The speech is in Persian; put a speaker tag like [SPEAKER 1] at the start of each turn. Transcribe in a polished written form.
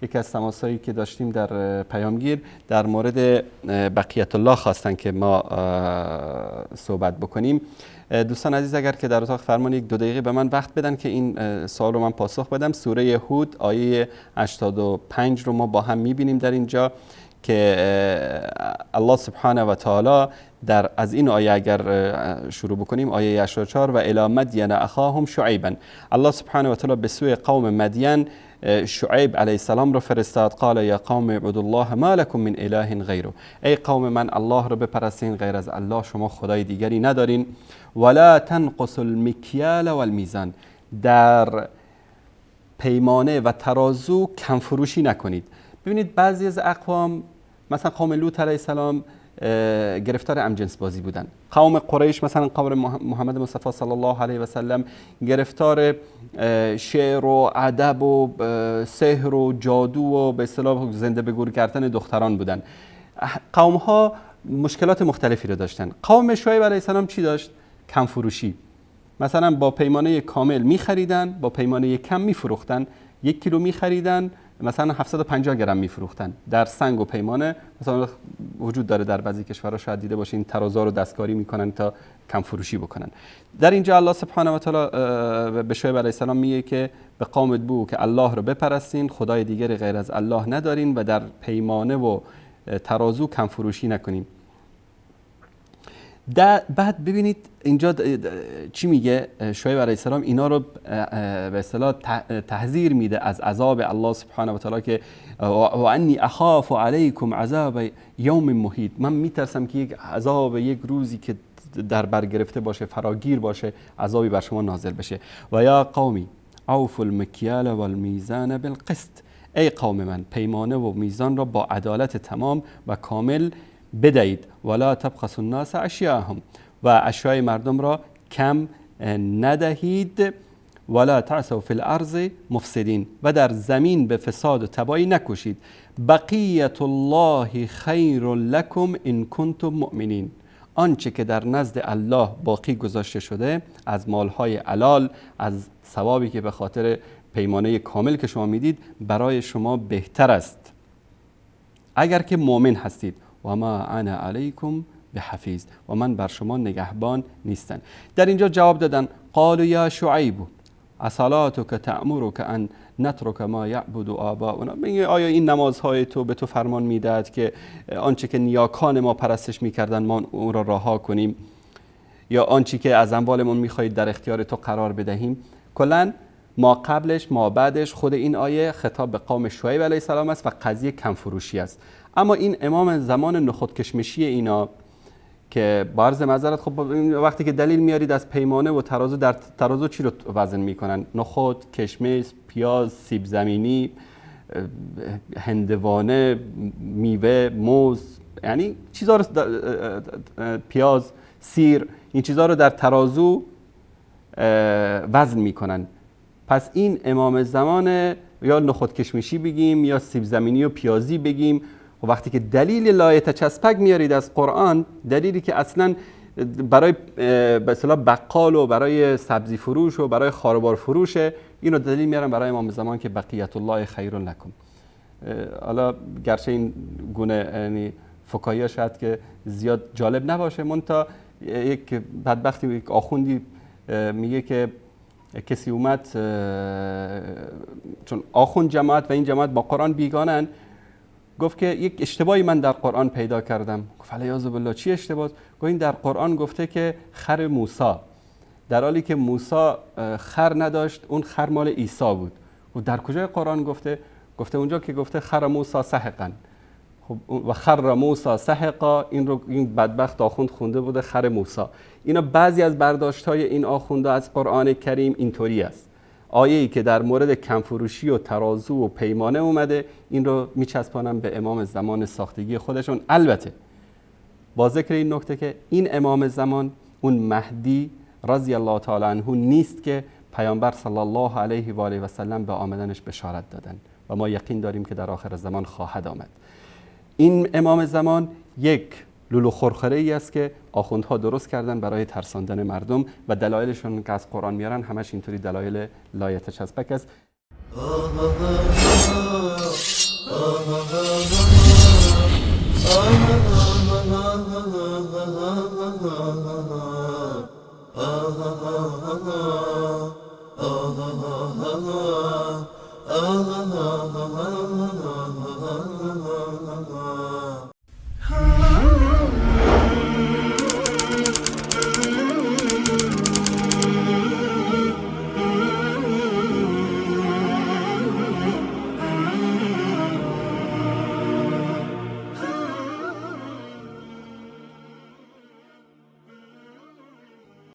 [SPEAKER 1] یکی از تماسایی که داشتیم در پیامگیر در مورد بقیت الله خواستن که ما صحبت بکنیم. دوستان عزیز اگر که در اتاق فرمان یک 2 دقیقه به من وقت بدن که این سوال رو من پاسخ بدم. سوره هود آیه 85 رو ما با هم میبینیم در اینجا که الله سبحانه و تعالی در از این آیه اگر شروع بکنیم آیه 84 و الی مدین اخاهم شعیبا، الله سبحانه و تعالی به سوی قوم مدین شعیب علیه السلام رو فرستاد. قال یا قوم اعبدوا الله ما لكم من اله غیره، ای قوم من الله رو بپرستین، غیر از الله شما خدای دیگری ندارین. ولا تنقصوا المکیال والمیزان، در پیمانه و ترازو کم فروشی نکنید. ببینید بعضی از اقوام مثلا قوم لوط علیه السلام گرفتار همجنس بازی بودن. قوم قریش مثلا قوم محمد مصطفی صلی الله علیه و سلم گرفتار شعر و ادب و سحر و جادو و به اصطلاح زنده به گور کردن دختران بودن. قوم ها مشکلات مختلفی رو داشتن. قوم شعیب علیه السلام چی داشت؟ کم فروشی. مثلا با پیمانه کامل می خریدن، با پیمانه کم می فروختن. 1 کیلو می خریدن مثلا 750 گرم میفروختن. در سنگ و پیمانه مثلا وجود داره در بعضی کشورها، شاید دیده باشین ترازا رو دستکاری میکنن تا کم فروشی بکنن. در اینجا الله سبحانه و تعالی به شعیب علیه السلام میگه که به قومت بگو که الله رو بپرستین، خدای دیگری غیر از الله ندارین و در پیمانه و ترازو کم فروشی نکنین. بعد ببینید اینجا چی میگه شعیب علیه السلام؟ اینا رو به اصطلاح تحذیر میده از عذاب الله سبحانه و تعالی که و انی اخاف علیکم عذاب یوم محیط، من میترسم که یک عذاب یک روزی که در بر گرفته باشه، فراگیر باشه، عذابی بر شما نازل بشه. و یا قومی اوفوا المکیال والمیزان بالقسط، ای قوم من پیمانه و میزان را با عدالت تمام و کامل بدهید. ولا تبخسوا الناس اشیاءهم، و اشیاء مردم را کم ندهید. ولا تعثوا فی الارض مفسدین، و در زمین به فساد و تباهی نکوشید. بقیت الله خیر لکم ان کنتم مؤمنین، آنچه که در نزد الله باقی گذاشته شده از مالهای حلال، از ثوابی که به خاطر پیمانه کامل که شما میدید برای شما بهتر است اگر که مؤمن هستید. و ما انا علیکم بحفیظ، و من بر شما نگهبان نیستم. در اینجا جواب دادن قالوا یا شعیب اصلاتک تأمرک ان نترک ما یعبد آباؤنا، میگه آیا این نمازهای تو به تو فرمان میدهد که آنچه که نیاکان ما پرستش میکردن ما اون را رها کنیم، یا آنچه که از اموالمون میخواهید در اختیار تو قرار بدهیم؟ کلا ما قبلش ما بعدش خود این آیه خطاب به قوم شعیب علیه السلام است و قضیه کم فروشی است. اما این امام زمان نخود کشمشی اینا که با عرض معذرت، خب وقتی که دلیل میارید از پیمانه و ترازو، در ترازو چی رو وزن میکنن؟ نخود، کشمش، پیاز، سیب زمینی، هندوانه، میوه، موز، یعنی چیزا رو پیاز، سیر، این چیزا رو در ترازو وزن میکنن. پس این امام زمان یا نخود کشمشی بگیم یا سیب زمینی و پیازی بگیم، و وقتی که دلیل لایه چسبک میارید از قرآن، دلیلی که اصلا برای به اصطلاح بقال و برای سبزی فروش و برای خاربار فروشه، اینو دلیل میارن برای امام زمان که بقیت الله خیر لکم. حالا گرچه این گونه یعنی فکاهی شاید که زیاد جالب نباشه، منتها یک بدبختی یک آخوندی میگه که کسی اومد، چون آخوند جماعت و این جماعت با قرآن بیگانن، گفت که یک اشتباهی من در قرآن پیدا کردم. گفت علیاذ بالله چی اشتباه؟ گفت این در قرآن گفته که خر موسی، در حالی که موسی خر نداشت، اون خر مال عیسی بود. و در کجای قرآن گفته؟ گفته اونجا که گفته خر موسی سحقا. خب و خر موسی سحقا، این رو این بدبخت آخوند خونده بوده خر موسی. اینا بعضی از برداشت‌های این آخونده از قرآن کریم اینطوری است. آیه‌ای که در مورد کمفروشی و ترازو و پیمانه اومده، این رو میچسبانن به امام زمان ساختگی خودشون. البته با ذکر این نکته که این امام زمان اون مهدی رضی الله تعالی عنه نیست که پیامبر صلی الله علیه و آله و سلم به آمدنش بشارت دادن و ما یقین داریم که در آخر زمان خواهد آمد. این امام زمان یک لولو خورخره ای است که آخوندها درست کردن برای ترساندن مردم و دلایلشون که از قرآن میارن همش اینطوری دلایل لایتچسبک است.